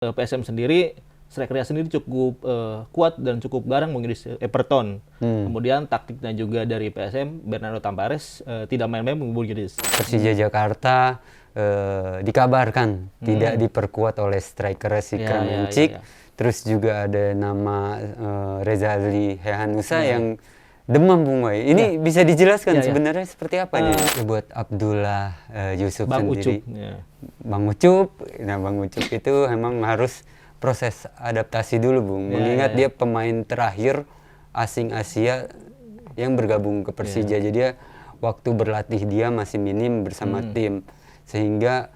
PSM sendiri, strikernya sendiri cukup kuat dan cukup garang mungkin Everton. Kemudian taktiknya juga dari PSM, Bernardo Tampares tidak main-main mungkin Persija Jakarta dikabarkan tidak diperkuat oleh striker si Kremencik. Terus juga ada nama Rezali Hehanusa yang demam, Bung Wai. Ini bisa dijelaskan sebenarnya seperti apa nih buat Abdullah Yusuf Bang sendiri? Ucup, ya. Bang Ucup, nah Bang Ucup itu memang harus proses adaptasi dulu, Bung. Mengingat dia pemain terakhir asing Asia yang bergabung ke Persija. Jadi waktu berlatih dia masih minim bersama tim. Sehingga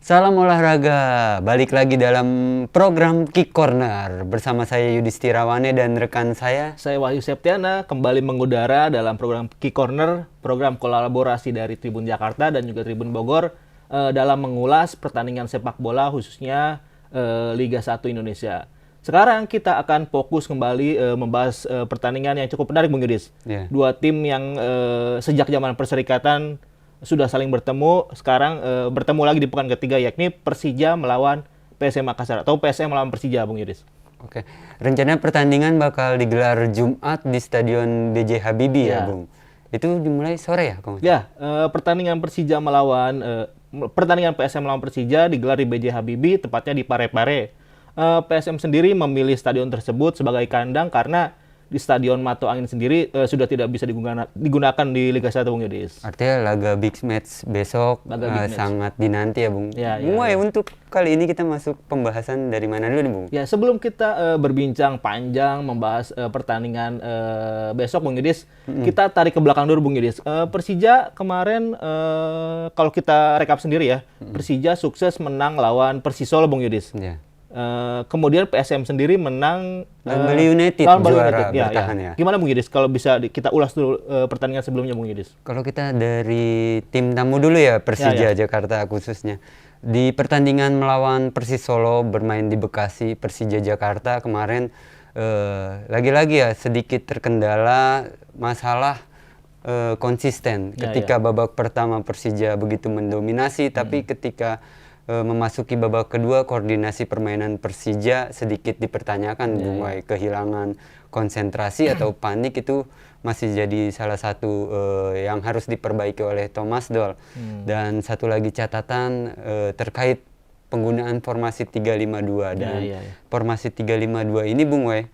salam olahraga, balik lagi dalam program Kick Corner bersama saya Yudhistira Wane dan rekan saya Wahyu Septiana kembali mengudara dalam program Kick Corner, program kolaborasi dari Tribun Jakarta dan juga Tribun Bogor dalam mengulas pertandingan sepak bola khususnya Liga 1 Indonesia. Sekarang kita akan fokus kembali membahas pertandingan yang cukup menarik, Bung Yudhis. Dua tim yang sejak zaman Perserikatan sudah saling bertemu, sekarang bertemu lagi di pekan ketiga, yakni Persija melawan PSM Makassar atau PSM melawan Persija, Bung Yudhis. Oke, rencana pertandingan bakal digelar Jumat di Stadion B.J. Habibie ya, Bung? Itu dimulai sore ya, Kang? Ya, pertandingan PSM melawan Persija digelar di B.J. Habibie, tepatnya di Parepare. PSM sendiri memilih stadion tersebut sebagai kandang karena di Stadion Mato Angin sendiri sudah tidak bisa digunakan di Liga 1, Bung Yudhis. Artinya laga big match besok sangat dinanti ya, Bung. Untuk kali ini kita masuk pembahasan dari mana dulu nih, Bung? Ya, sebelum kita berbincang panjang membahas pertandingan besok, Bung Yudhis, kita tarik ke belakang dulu, Bung Yudhis. Persija kemarin, kalau kita rekap sendiri ya, Persija sukses menang lawan Persisolo, Bung Yudhis. Kemudian PSM sendiri menang Bali United juara bertahan ya. Gimana, Bung Yudhis? Kalau bisa kita ulas dulu pertandingan sebelumnya, Bung Yudhis. Kalau kita dari tim tamu dulu ya, Persija Jakarta khususnya. Di pertandingan melawan Persis Solo bermain di Bekasi, Persija Jakarta kemarin lagi-lagi ya sedikit terkendala masalah konsisten. Ketika babak pertama Persija begitu mendominasi, tapi ketika memasuki babak kedua koordinasi permainan Persija sedikit dipertanyakan, Bung Wai. Kehilangan konsentrasi atau panik itu masih jadi salah satu yang harus diperbaiki oleh Thomas Doll. Dan satu lagi catatan terkait penggunaan formasi 352 dan formasi 352 ini, Bung Wai,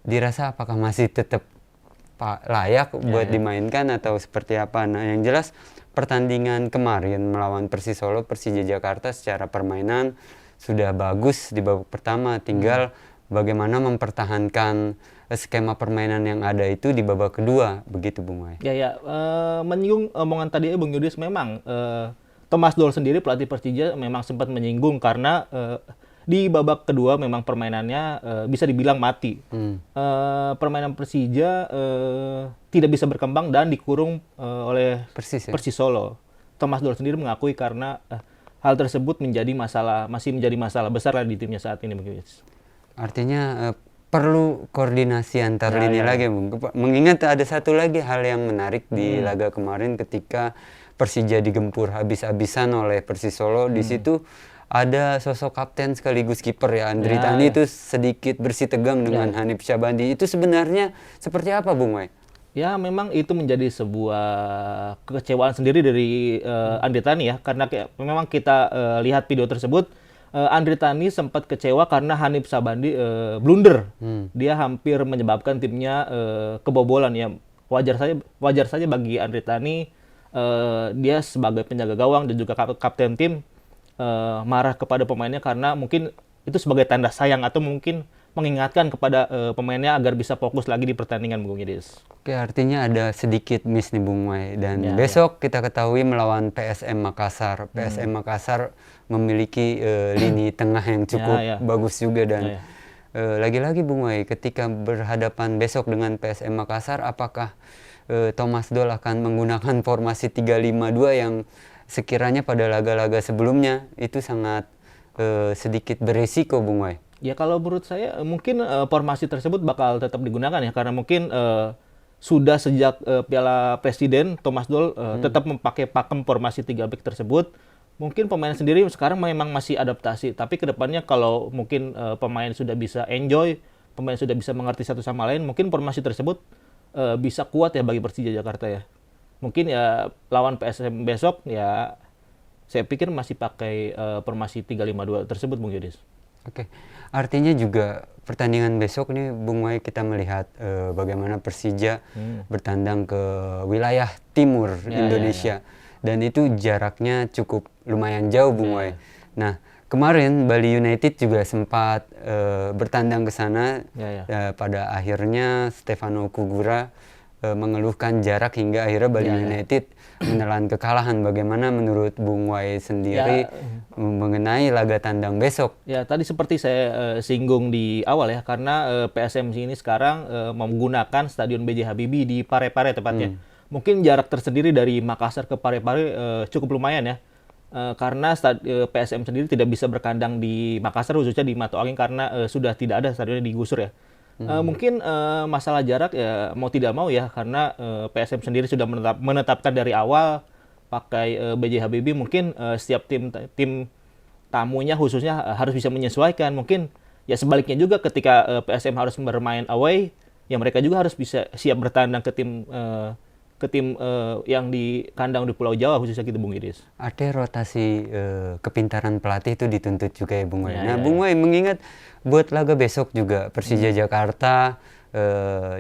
dirasa apakah masih tetap layak buat dimainkan atau seperti apa? Nah, yang jelas pertandingan kemarin melawan Persis Solo, Persija Jakarta secara permainan sudah bagus di babak pertama. Tinggal bagaimana mempertahankan skema permainan yang ada itu di babak kedua, begitu, Bung Wai. Menyinggung omongan tadi Bung Yudhis, memang Thomas Doll sendiri pelatih Persija memang sempat menyinggung karena di babak kedua memang permainannya bisa dibilang mati. Permainan Persija tidak bisa berkembang dan dikurung oleh Persis Solo. Thomas Doll sendiri mengakui karena hal tersebut masih menjadi masalah besar lah di timnya saat ini, begitu. Artinya perlu koordinasi antar lini lagi, Bung. Mengingat ada satu lagi hal yang menarik di laga kemarin ketika Persija digempur habis-habisan oleh Persis Solo. Di situ ada sosok kapten sekaligus kiper ya, Andri Tani itu sedikit bersih tegang dengan Hanif Syabandi. Itu sebenarnya seperti apa, Bung Wai? Ya, memang itu menjadi sebuah kekecewaan sendiri dari Andri Tani ya, karena memang kita lihat video tersebut, Andri Tani sempat kecewa karena Hanif Syabandi blunder. Dia hampir menyebabkan timnya kebobolan ya. Wajar saja bagi Andri Tani, dia sebagai penjaga gawang dan juga kapten tim marah kepada pemainnya karena mungkin itu sebagai tanda sayang atau mungkin mengingatkan kepada pemainnya agar bisa fokus lagi di pertandingan, Bung Yudhis. Oke, artinya ada sedikit miss nih, Bung Wai. Dan besok kita ketahui melawan PSM Makassar. PSM Makassar memiliki lini tengah yang cukup bagus juga dan lagi-lagi, Bung Wai, ketika berhadapan besok dengan PSM Makassar, apakah Thomas Doll akan menggunakan formasi 352 yang sekiranya pada laga-laga sebelumnya itu sangat sedikit berisiko, Bung Wai? Ya kalau menurut saya mungkin formasi tersebut bakal tetap digunakan ya karena mungkin sudah sejak Piala Presiden Thomas Doll tetap memakai pakem formasi 3 back tersebut. Mungkin pemain sendiri sekarang memang masih adaptasi, tapi kedepannya kalau mungkin pemain sudah bisa enjoy, pemain sudah bisa mengerti satu sama lain, mungkin formasi tersebut bisa kuat ya bagi Persija Jakarta ya. Mungkin ya lawan PSM besok ya saya pikir masih pakai formasi 3-5-2 tersebut Bung Yudis. Oke, artinya juga pertandingan besok nih Bung Wai kita melihat bagaimana Persija bertandang ke wilayah timur Indonesia dan itu jaraknya cukup lumayan jauh Bung Wai. Nah kemarin Bali United juga sempat bertandang ke sana pada akhirnya Stefano Kugura mengeluhkan jarak hingga akhirnya Bali United menelan kekalahan. Bagaimana menurut Bung Wai sendiri mengenai laga tandang besok? Ya tadi seperti saya singgung di awal ya, karena PSM ini sekarang menggunakan Stadion B.J. Habibie di Parepare tepatnya. Mungkin jarak tersendiri dari Makassar ke Parepare cukup lumayan ya. Karena PSM sendiri tidak bisa berkandang di Makassar khususnya di Mato Angin karena sudah tidak ada stadionnya digusur ya. Mungkin masalah jarak ya mau tidak mau ya karena PSM sendiri sudah menetapkan dari awal pakai B.J. Habibie, mungkin setiap tim tamunya khususnya harus bisa menyesuaikan. Mungkin ya sebaliknya juga ketika PSM harus bermain away ya mereka juga harus bisa siap bertandang ke tim yang di kandang di Pulau Jawa khususnya gitu Bung Idris. Artinya rotasi kepintaran pelatih itu dituntut juga ya Bung Wai. Bung Wai mengingat buat laga besok juga Persija Jakarta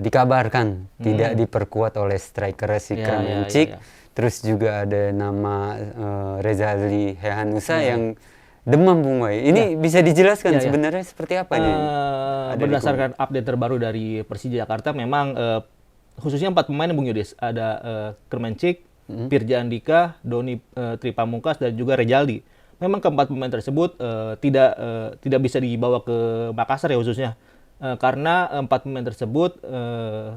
dikabarkan tidak diperkuat oleh striker si Kremencik. Terus juga ada nama Rezali Hehanusa yang demam Bung Wai. Ini bisa dijelaskan sebenarnya seperti apa nih? Berdasarkan update terbaru dari Persija Jakarta memang khususnya 4 pemain Bung Yudis, ada Kremencik, Pirja Andika, Doni Tripamungkas dan juga Rejaldi. Memang keempat pemain tersebut tidak bisa dibawa ke Makassar ya khususnya karena 4 pemain tersebut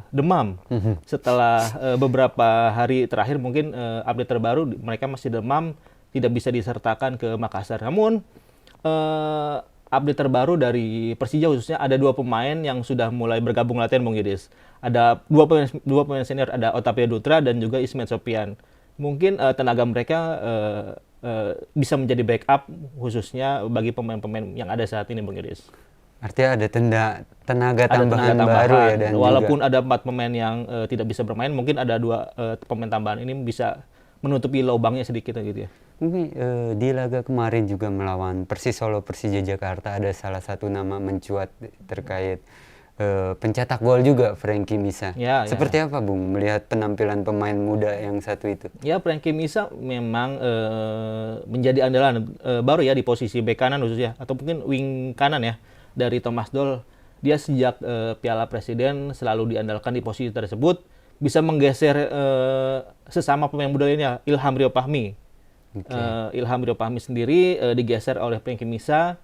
demam. Setelah beberapa hari terakhir mungkin update terbaru mereka masih demam, tidak bisa disertakan ke Makassar. Namun update terbaru dari Persija khususnya ada 2 pemain yang sudah mulai bergabung latihan Bung Yudis. Ada dua pemain senior, ada Otavio Dutra dan juga Ismet Sopian. Mungkin tenaga mereka bisa menjadi backup khususnya bagi pemain-pemain yang ada saat ini Bung Yudis. Artinya ada tenaga tambahan baru ya dan walaupun juga ada 4 pemain yang tidak bisa bermain, mungkin ada 2 pemain tambahan ini bisa menutupi lubangnya sedikit gitu ya. Mungkin di laga kemarin juga melawan Persis Solo Persija Jakarta ada salah satu nama mencuat terkait pencetak gol juga Franky Misa. Seperti apa Bung melihat penampilan pemain muda yang satu itu? Ya Franky Misa memang menjadi andalan baru ya di posisi bek kanan khususnya atau mungkin wing kanan ya dari Thomas Doll. Dia sejak Piala Presiden selalu diandalkan di posisi tersebut, bisa menggeser sesama pemain muda lainnya, Ilham Rio Fahmi. Ilham Rio Fahmi sendiri digeser oleh Franky Misa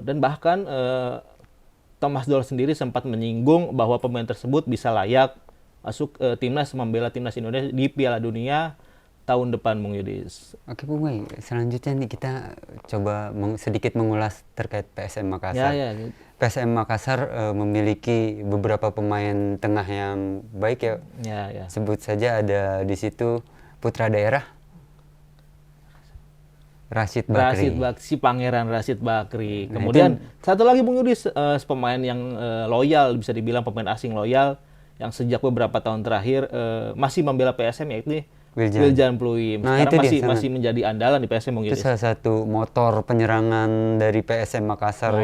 dan bahkan Thomas Doll sendiri sempat menyinggung bahwa pemain tersebut bisa layak masuk timnas, membela timnas Indonesia di Piala Dunia tahun depan Bung Yudis. Oke Bung Wai, selanjutnya nih kita coba sedikit mengulas terkait PSM Makassar. PSM Makassar memiliki beberapa pemain tengah yang baik ya. Sebut saja ada di situ putra daerah Rashid Bakri. Si Pangeran Rashid Bakri. Kemudian satu lagi Bung Yudis, pemain yang loyal, bisa dibilang pemain asing loyal yang sejak beberapa tahun terakhir masih membela PSM yaitu Wiljan Pluim. Sekarang masih menjadi andalan di PSM Bung Yudis. Itu salah satu motor penyerangan dari PSM Makassar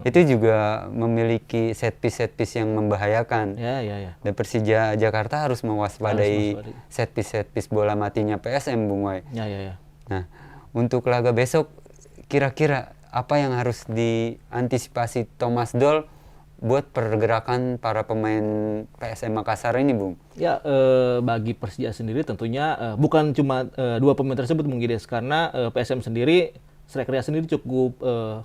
itu juga memiliki set piece yang membahayakan. Dan Persija Jakarta harus mewaspadai set piece bola matinya PSM Bung Wai. Nah, untuk laga besok kira-kira apa yang harus diantisipasi Thomas Doll buat pergerakan para pemain PSM Makassar ini, Bung? Ya, bagi Persija sendiri tentunya bukan cuma 2 pemain tersebut Bung Gides, karena PSM sendiri strikernya sendiri cukup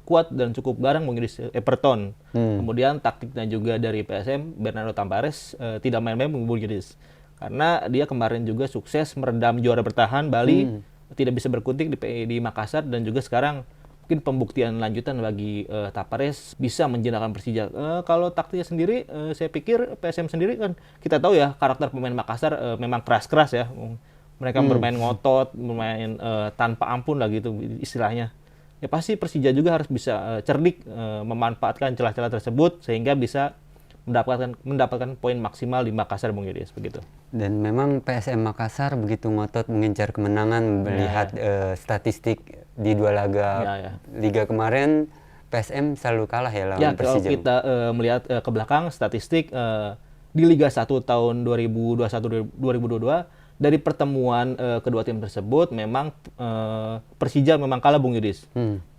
kuat dan cukup garang Bung Gides, Everton. Kemudian taktiknya juga dari PSM, Bernardo Tampares tidak main-main Bung Gides. Karena dia kemarin juga sukses meredam juara bertahan Bali, tidak bisa berkutik di Makassar, dan juga sekarang mungkin pembuktian lanjutan bagi Tapares bisa menjinakkan Persija. Kalau taktiknya sendiri, saya pikir PSM sendiri kan kita tahu ya karakter pemain Makassar memang keras-keras ya. Mereka bermain ngotot, bermain tanpa ampun lah gitu istilahnya. Ya pasti Persija juga harus bisa cerdik memanfaatkan celah-celah tersebut sehingga bisa mendapatkan poin maksimal di Makassar, Bung Yudis, begitu. Dan memang PSM Makassar begitu ngotot mengincar kemenangan, melihat statistik di 2 laga Liga kemarin, PSM selalu kalah ya lawan Persija. Kalau kita melihat ke belakang statistik di Liga 1 tahun 2021-2022, dari pertemuan kedua tim tersebut memang Persija memang kalah, Bung Yudis.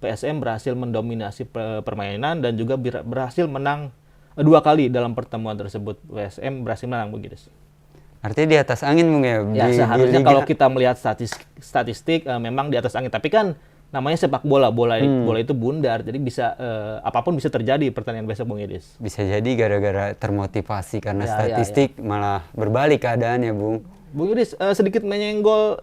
PSM berhasil mendominasi permainan dan juga berhasil menang 2 kali dalam pertemuan tersebut. PSM berhasil menang, Bung Yudis. Artinya di atas angin, Bung ya? Ya, seharusnya kalau kita melihat statistik memang di atas angin. Tapi kan namanya sepak bola. Bola itu bundar. Jadi bisa apapun bisa terjadi pertandingan besok, Bung Yudis. Bisa jadi gara-gara termotivasi karena statistik malah berbalik keadaannya, Bung. Bung Yudis, sedikit menyenggol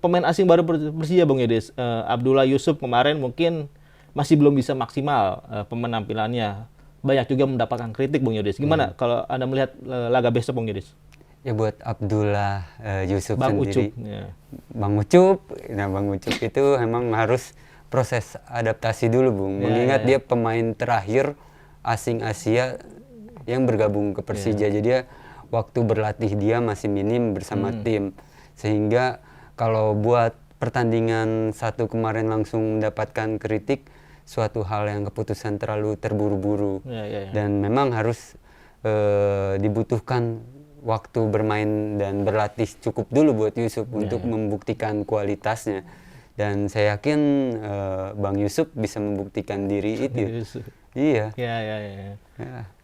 pemain asing baru Persija, Bung Yudis. Abdullah Yusuf kemarin mungkin masih belum bisa maksimal penampilannya. Banyak juga mendapatkan kritik, Bung Yudis. Gimana kalau Anda melihat laga besok, Bung Yudis? Ya buat Abdullah Yusuf Bang sendiri. Ucup, ya. Bang Ucup, Bang Ucup itu emang harus proses adaptasi dulu, Bung. Mengingat dia pemain terakhir asing Asia yang bergabung ke Persija. Jadi waktu berlatih dia masih minim bersama tim. Sehingga kalau buat pertandingan satu kemarin langsung mendapatkan kritik, suatu hal yang keputusan terlalu terburu-buru. Dan memang harus dibutuhkan waktu bermain dan berlatih cukup dulu buat Yusuf untuk membuktikan kualitasnya. Dan saya yakin Bang Yusuf bisa membuktikan diri itu. Iya.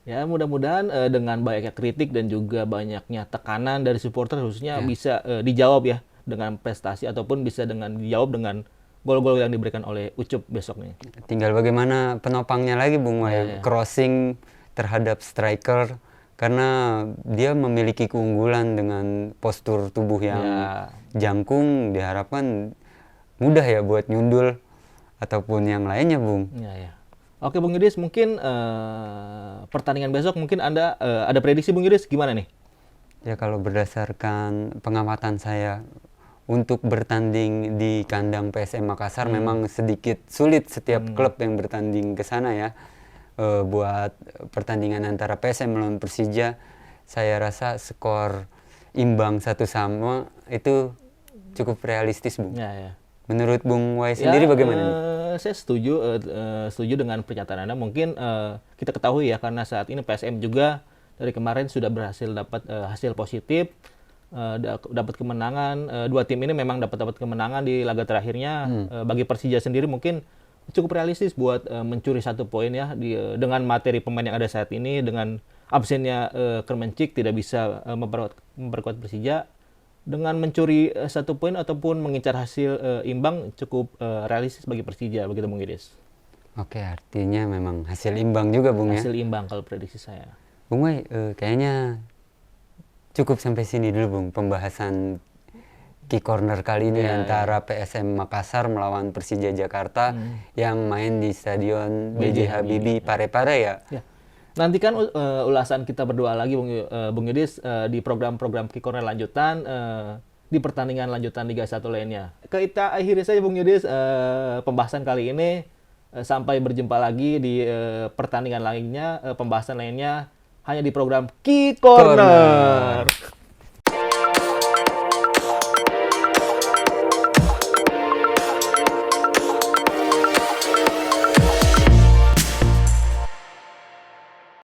Ya, mudah-mudahan dengan banyaknya kritik dan juga banyaknya tekanan dari supporter khususnya bisa dijawab ya dengan prestasi ataupun bisa dijawab dengan gol-gol yang diberikan oleh Ucup besok nih. Tinggal bagaimana penopangnya lagi, Bung. Crossing terhadap striker. Karena dia memiliki keunggulan dengan postur tubuh yang jangkung, diharapkan mudah ya buat nyundul ataupun yang lainnya, Bung. Oke, Bung Yudis, mungkin pertandingan besok mungkin Anda ada prediksi, Bung Yudis, gimana nih? Ya kalau berdasarkan pengamatan saya, untuk bertanding di kandang PSM Makassar memang sedikit sulit setiap klub yang bertanding ke sana ya. Buat pertandingan antara PSM melawan Persija, saya rasa skor imbang 1-1 itu cukup realistis, Bung. Menurut Bung Wai sendiri bagaimana nih? Saya setuju dengan pernyataan Anda. Mungkin kita ketahui ya karena saat ini PSM juga dari kemarin sudah berhasil dapat hasil positif, dapat kemenangan. Dua tim ini memang dapat kemenangan di laga terakhirnya. Bagi Persija sendiri mungkin cukup realistis buat mencuri 1 poin ya dengan materi pemain yang ada saat ini, dengan absennya Kermencik tidak bisa memperkuat Persija. Dengan mencuri 1 poin ataupun mengincar hasil imbang cukup realistis bagi Persija, begitu, Bung Yudis. Oke, artinya memang hasil imbang juga, Bung, hasil imbang kalau prediksi saya. Bung Wai, kayaknya cukup sampai sini dulu, Bung, pembahasan Key Corner kali ini antara PSM Makassar melawan Persija Jakarta yang main di Stadion B.J. Habibie Parepare ya. Nantikan ulasan kita berdua lagi, Bung Yudis, di program-program Key Corner lanjutan, di pertandingan lanjutan Liga 1 lainnya. Kita akhiri saja, Bung Yudis, pembahasan kali ini. Sampai berjumpa lagi di pertandingan lainnya, pembahasan lainnya hanya di program Key Corner.